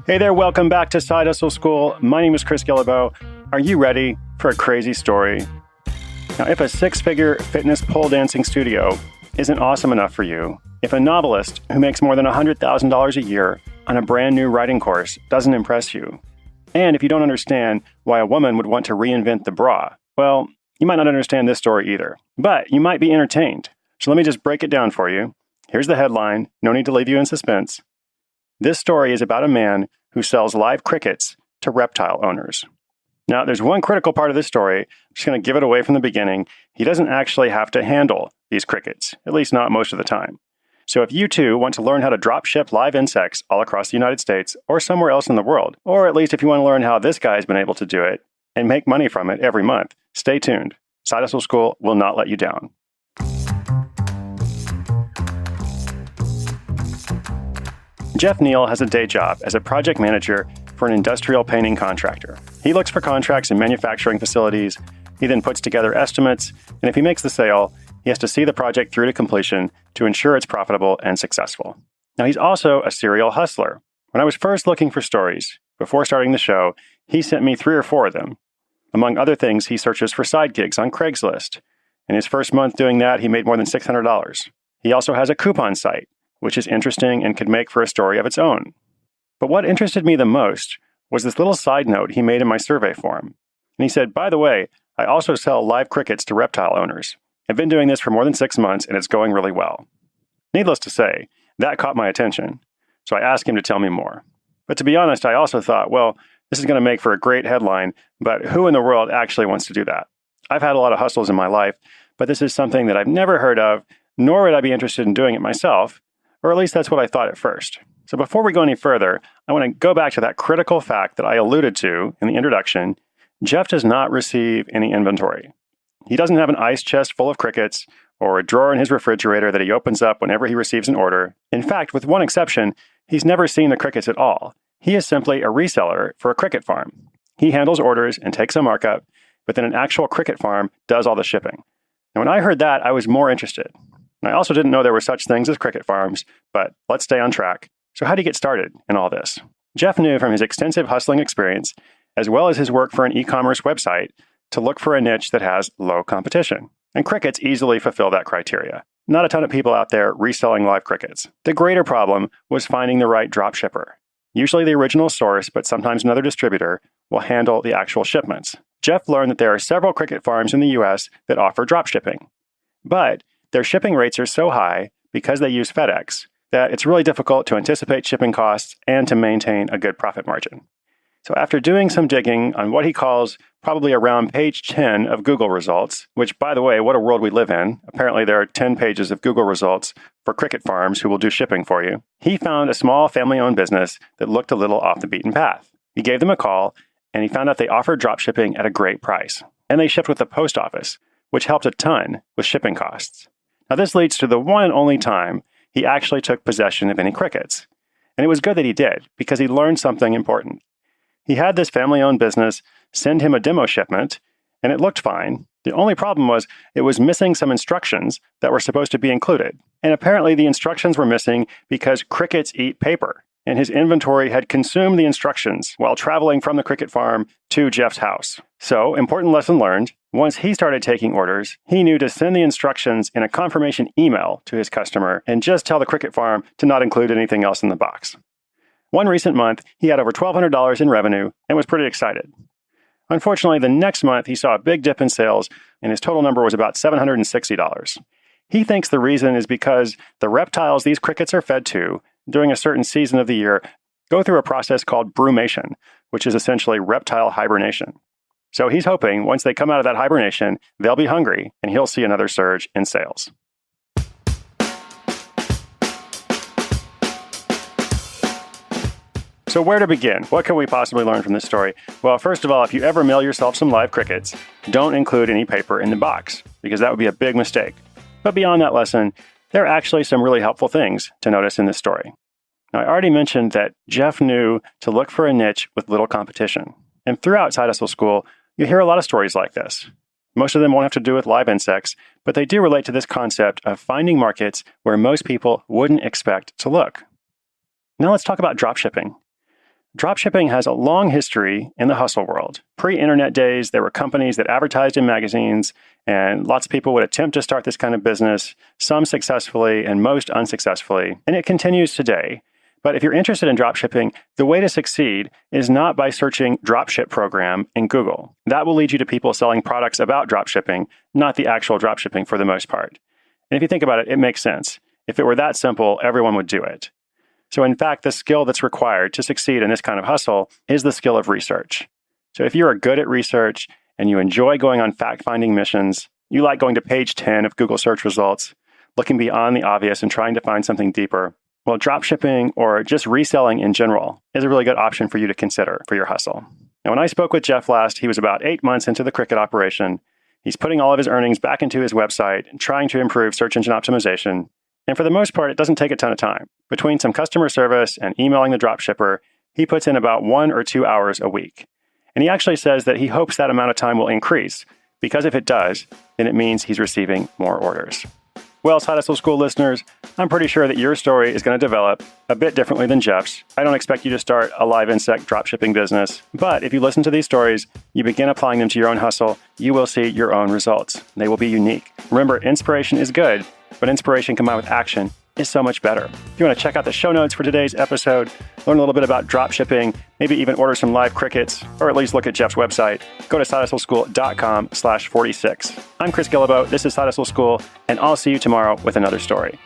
Hey there, welcome back to Side Hustle School. My name is Chris Gillibo. Are you ready for a crazy story? Now, if a six-figure fitness pole dancing studio isn't awesome enough for you, if a novelist who makes more than $100,000 a year on a brand new writing course doesn't impress you, and if you don't understand why a woman would want to reinvent the bra, well, you might not understand this story either. But you might be entertained. So let me just break it down for you. Here's the headline. No need to leave you in suspense. This story is about a man who sells live crickets to reptile owners. Now, there's one critical part of this story. I'm just going to give it away from the beginning. He doesn't actually have to handle these crickets, at least not most of the time. So if you too want to learn how to drop ship live insects all across the United States or somewhere else in the world, or at least if you want to learn how this guy's been able to do it and make money from it every month, stay tuned. Side Hustle School will not let you down. Jeff Neal has a day job as a project manager for an industrial painting contractor. He looks for contracts in manufacturing facilities. He then puts together estimates, and if he makes the sale, he has to see the project through to completion to ensure it's profitable and successful. Now, he's also a serial hustler. When I was first looking for stories, before starting the show, he sent me 3 or 4 of them. Among other things, he searches for side gigs on Craigslist. In his first month doing that, he made more than $600. He also has a coupon site, which is interesting and could make for a story of its own. But what interested me the most was this little side note he made in my survey form. And he said, by the way, I also sell live crickets to reptile owners. I've been doing this for more than 6 months and it's going really well. Needless to say, that caught my attention. So I asked him to tell me more. But to be honest, I also thought, well, this is going to make for a great headline, but who in the world actually wants to do that? I've had a lot of hustles in my life, but this is something that I've never heard of, nor would I be interested in doing it myself. Or at least that's what I thought at first. So before we go any further, I want to go back to that critical fact that I alluded to in the introduction. Jeff does not receive any inventory. He doesn't have an ice chest full of crickets or a drawer in his refrigerator that he opens up whenever he receives an order. In fact, with one exception, he's never seen the crickets at all. He is simply a reseller for a cricket farm. He handles orders and takes a markup, but then an actual cricket farm does all the shipping. And when I heard that, I was more interested. And I also didn't know there were such things as cricket farms, but let's stay on track. So how do you get started in all this? Jeff knew from his extensive hustling experience, as well as his work for an e-commerce website, to look for a niche that has low competition. And crickets easily fulfill that criteria. Not a ton of people out there reselling live crickets. The greater problem was finding the right dropshipper. Usually the original source, but sometimes another distributor, will handle the actual shipments. Jeff learned that there are several cricket farms in the US that offer dropshipping. But their shipping rates are so high because they use FedEx that it's really difficult to anticipate shipping costs and to maintain a good profit margin. So after doing some digging on what he calls probably around page 10 of Google results, which, by the way, what a world we live in. Apparently there are 10 pages of Google results for cricket farms who will do shipping for you. He found a small family-owned business that looked a little off the beaten path. He gave them a call and he found out they offered dropshipping at a great price. And they shipped with the post office, which helped a ton with shipping costs. Now, this leads to the one and only time he actually took possession of any crickets. And it was good that he did, because he learned something important. He had this family-owned business send him a demo shipment, and it looked fine. The only problem was it was missing some instructions that were supposed to be included. And apparently the instructions were missing because crickets eat paper, and his inventory had consumed the instructions while traveling from the cricket farm to Jeff's house. So, important lesson learned. Once he started taking orders, he knew to send the instructions in a confirmation email to his customer and just tell the cricket farm to not include anything else in the box. One recent month, he had over $1,200 in revenue and was pretty excited. Unfortunately, the next month, he saw a big dip in sales and his total number was about $760. He thinks the reason is because the reptiles these crickets are fed to during a certain season of the year go through a process called brumation, which is essentially reptile hibernation. So he's hoping once they come out of that hibernation, they'll be hungry and he'll see another surge in sales. So where to begin? What can we possibly learn from this story? Well, first of all, if you ever mail yourself some live crickets, don't include any paper in the box, because that would be a big mistake. But beyond that lesson, there are actually some really helpful things to notice in this story. Now, I already mentioned that Jeff knew to look for a niche with little competition. And throughout Side Hustle School, you hear a lot of stories like this. Most of them won't have to do with live insects, but they do relate to this concept of finding markets where most people wouldn't expect to look. Now let's talk about dropshipping. Dropshipping has a long history in the hustle world. Pre-internet days, there were companies that advertised in magazines, and lots of people would attempt to start this kind of business, some successfully and most unsuccessfully, and it continues today. But if you're interested in dropshipping, the way to succeed is not by searching dropship program in Google. That will lead you to people selling products about dropshipping, not the actual dropshipping for the most part. And if you think about it, it makes sense. If it were that simple, everyone would do it. So in fact, the skill that's required to succeed in this kind of hustle is the skill of research. So if you are good at research and you enjoy going on fact-finding missions, you like going to page 10 of Google search results, looking beyond the obvious and trying to find something deeper, well, dropshipping or just reselling in general is a really good option for you to consider for your hustle. Now, when I spoke with Jeff last, he was about 8 months into the Cricut operation. He's putting all of his earnings back into his website and trying to improve search engine optimization. And for the most part, it doesn't take a ton of time. Between some customer service and emailing the dropshipper, he puts in about 1 or 2 hours a week. And he actually says that he hopes that amount of time will increase, because if it does, then it means he's receiving more orders. Well, Side Hustle School listeners, I'm pretty sure that your story is going to develop a bit differently than Jeff's. I don't expect you to start a live insect dropshipping business, but if you listen to these stories, you begin applying them to your own hustle, you will see your own results. They will be unique. Remember, inspiration is good, but inspiration combined with action is so much better. If you want to check out the show notes for today's episode, learn a little bit about dropshipping, maybe even order some live crickets, or at least look at Jeff's website, go to sidehustleschool.com/46. I'm Chris Guillebeau. This is Side Hustle School, and I'll see you tomorrow with another story.